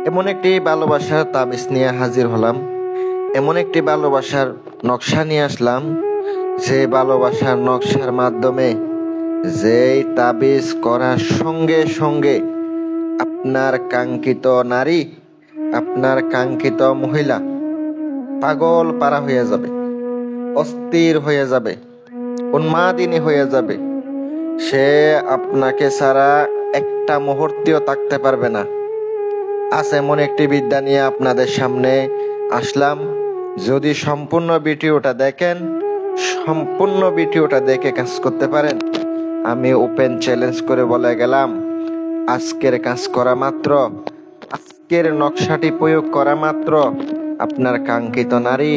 এমন একটি ভালোবাসার তাবিজ নিয়ে হাজির হলাম, এমন একটি ভালোবাসার নকশা নিয়ে আসলাম, যে ভালোবাসার নকশার মাধ্যমে যেই তাবিজ করার সঙ্গে সঙ্গে আপনার কাঙ্ক্ষিত নারী, আপনার কাঙ্ক্ষিত মহিলা পাগল পারা হয়ে যাবে, অস্থির হয়ে যাবে, উন্মাদিনী হয়ে যাবে। সে আপনাকে ছাড়া একটা মুহূর্তেও থাকতে পারবে না। আজ এমন একটি বিদ্যা নিয়ে আপনাদের সামনে আসলাম। যদি সম্পূর্ণ ভিডিওটা দেখেন, সম্পূর্ণ ভিডিওটা দেখে কাজ করতে পারেন, আমি ওপেন চ্যালেঞ্জ করে বলে গেলাম, আজকের কাজ করা মাত্র, আজকের নকশাটি প্রয়োগ করা মাত্র আপনার কাঙ্ক্ষিত নারী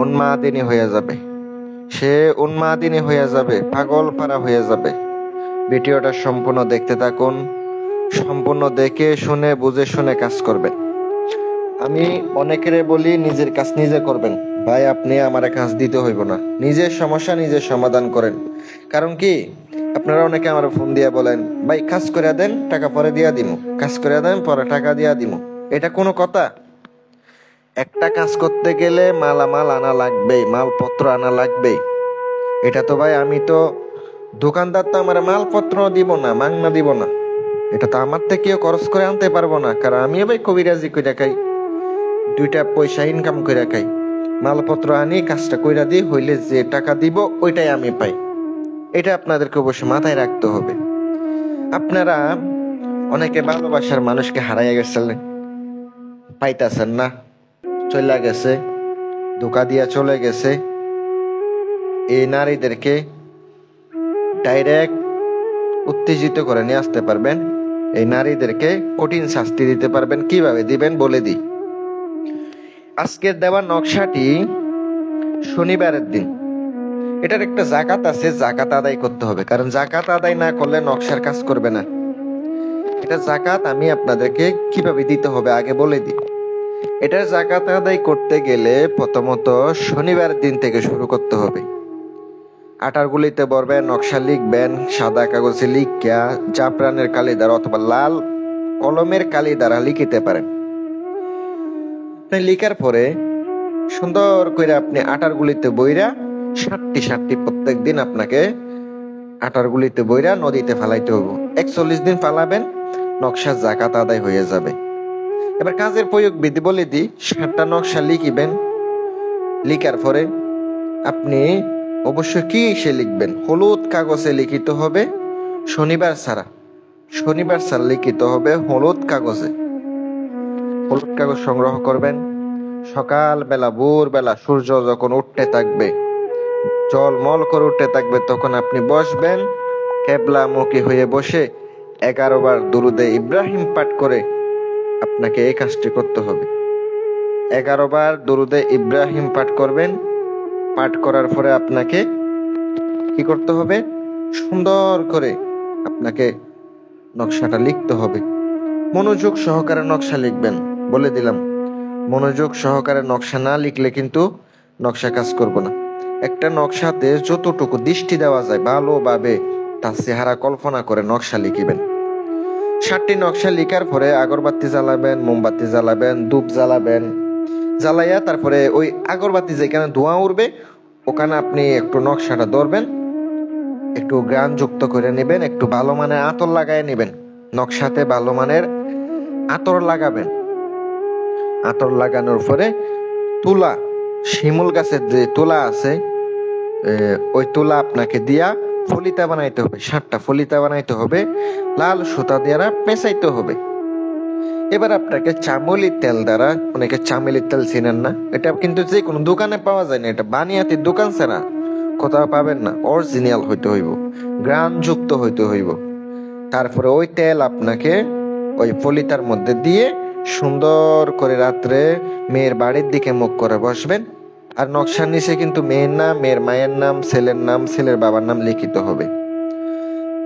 উন্মাদিনী হয়ে যাবে। সে উন্মাদিনী হয়ে যাবে, পাগল পারা হয়ে যাবে। ভিডিওটা সম্পূর্ণ দেখতে থাকুন, সম্পূর্ণ দেখে শুনে বুঝে শুনে কাজ করবেন। আমি অনেকের বলি নিজের কাজ নিজে করবেন। ভাই, আপনি আমার কাজ দিতে হইব না, নিজের সমস্যা নিজের সমাধান করেন। কারণ কি, আপনারা অনেকে আমার ফোন দিয়ে বলেন, ভাই কাজ করে দেন, টাকা পরে দিয়া দিমু, কাজ করে দেন, পরে টাকা দিয়া দিমু। এটা কোনো কথা? একটা কাজ করতে গেলে মালামাল আনা লাগবে, মালপত্র আনা লাগবে। এটা তো ভাই, আমি তো দোকানদার, তো আমার মালপত্র দিব না, মাংনা দিব না। এটা তো আমার থেকেও খরচ করে আনতে পারবো না, কারণ আমিও ভাই কবিরাজি কইরা খাই, দুইটা পয়সা ইনকাম কইরা খাই। মালপত্র আনি, কাজটা কইরা দিই, হইলে যে টাকা দিব ওইটাই আমি পাই। এটা আপনাদেরকে অবশ্যই মাথায় রাখতে হবে। আপনারা অনেকে ভালোবাসার মানুষকে হারাইয়া গেছিলেন, পাইতাছেন না, চলে গেছে, ধোঁকা দিয়া চলে গেছে। এই নারীদেরকে ডাইরেক্ট উত্তেজিত করে নিয়ে আসতে পারবেন। এই নারীদেরকে কঠিন শাস্তি দিতে পারবেন। কিভাবে দিবেন বলে দিই। আজকের দেওয়া নকশাটি শনিবারের দিন, এটার একটা জাকাত আছে, জাকাত আদায় করতে হবে, কারণ জাকাত আদায় না করলে নকশার কাজ করবে না। এটা জাকাত আমি আপনাদেরকে কিভাবে দিতে হবে আগে বলে দিই। এটার জাকাত আদায় করতে গেলে প্রথমত শনিবার দিন থেকে শুরু করতে হবে। আটার গুলিতে বলবেন, নকশা লিখবেন, সাদা কাগজে লিখিয়া জাফরানের কালি দ্বারা অথবা লাল কলমের কালি দ্বারা লিখিতে পারেন। আপনি লিখার পরে সুন্দর করে আপনি আটার গুলিতে বইরা সাতটি প্রত্যেক দিন আপনাকে আটার গুলিতে বইরা নদীতে ফালাইতে হবে। 41 দিন ফালাবেন, নকশার জাকাত আদায় হয়ে যাবে। এবার কাজের প্রয়োগ বিধি বলে দিই। 7টা নকশা লিখিবেন। লিখার পরে আপনি অবশ্যই কি সে লিখবেন, হলুদ কাগজে লিখিত হবে। শনিবার ছাড়া লিখিত হবে হলুদ কাগজে। হলুদ কাগজ সংগ্রহ করবেন। সকাল বেলা, ভোর বেলা সূর্য যখন উঠতে থাকবে, জলমল করে উঠতে থাকবে, তখন আপনি বসবেন, কেবলামুখী হয়ে বসে 11 বার দুরুদে ইব্রাহিম পাঠ করে আপনাকে এই কাজটি করতে হবে। 11 বার দুরুদে ইব্রাহিম পাঠ করবেন। পাঠ করার পরে আপনাকে কি করতে হবে, সুন্দর করে আপনাকে নকশাটা লিখতে হবে। মনোযোগ সহকারে নকশা লিখবেন, বলে দিলাম। মনোযোগ সহকারে নকশা না লিখলে কিন্তু নকশা কাজ করব না। একটা নকশাতে যতটুকু দৃষ্টি দেওয়া যায় ভালোভাবে তার চেহারা কল্পনা করে নকশা লিখিবেন। 7টি নকশা লিখার পরে আগরবাতি জ্বালাবেন, মোমবাতি জ্বালাবেন, ধূপ জ্বালাবেন। জ্বালাইয়া তারপরে ওই আগরবাতি যেখানে ধোঁয়া উঠবে ওখানে আপনি একটু নকশাটা ধরবেন, একটু গ্রান যুক্ত করে নেবেন, একটু ভালো মানের আতর লাগাই নেবেন। নকশাতে ভালো মানের আতর লাগাবেন। আতর লাগানোর পরে তুলা, শিমুল গাছের যে তুলা আছে, ওই তুলা আপনাকে দিয়া ফলিতা বানাইতে হবে। 7টা ফলিতা বানাইতে হবে, লাল সুতা দ্বারা পেঁচাইতে হবে। এবার আপনাকে চামেলির তেল দ্বারা, অনেকে চামেলির তেল চিনেন না, এটা কিন্তু যে কোনো দোকানে পাওয়া যায় না, এটা বানিয়াতির দোকান ছাড়া কোথাও পাবেন না। অরিজিনাল হইতে হইব, গ্রান যুক্ত হইতে হইব। তারপরে ওই তেল আপনাকে ওই ফলিতার মধ্যে দিয়ে সুন্দর করে রাত্রে মেয়ের বাড়ির দিকে মুখ করে বসবেন। আর নকশার নিচে কিন্তু মেয়ের নাম, মেয়ের মায়ের নাম, ছেলের নাম, ছেলের বাবার নাম লিখিত হবে।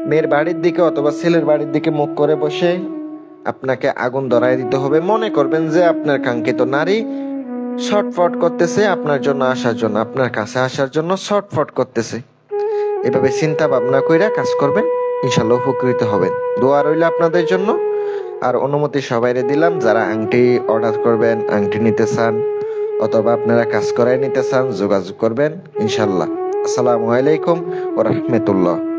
মেয়ের বাড়ির দিকে অথবা ছেলের বাড়ির দিকে মুখ করে বসে আপনাকে আগুন ধরায় দিতে হবে। মনে করবেন যে আপনার কাঙ্ক্ষিত নারী ছটফট করতেছে আপনার জন্য আসার জন্য, আপনার কাছে আসার জন্য ছটফট করতেছে। এভাবে চিন্তা ভাবনা কইরা কাজ করবেন, ইনশাআল্লাহ উপকৃত হবেন। দোয়া রইল আপনাদের জন্য। আর অনুমতি সবাইরে দিলাম, যারা আংটি অর্ডার করবেন, আংটি নিতে চান অথবা আপনারা কাজ করাই নিতে চান যোগাযোগ করবেন ইনশাল্লাহ। আসসালামু আলাইকুম ওয়া রাহমাতুল্লাহ।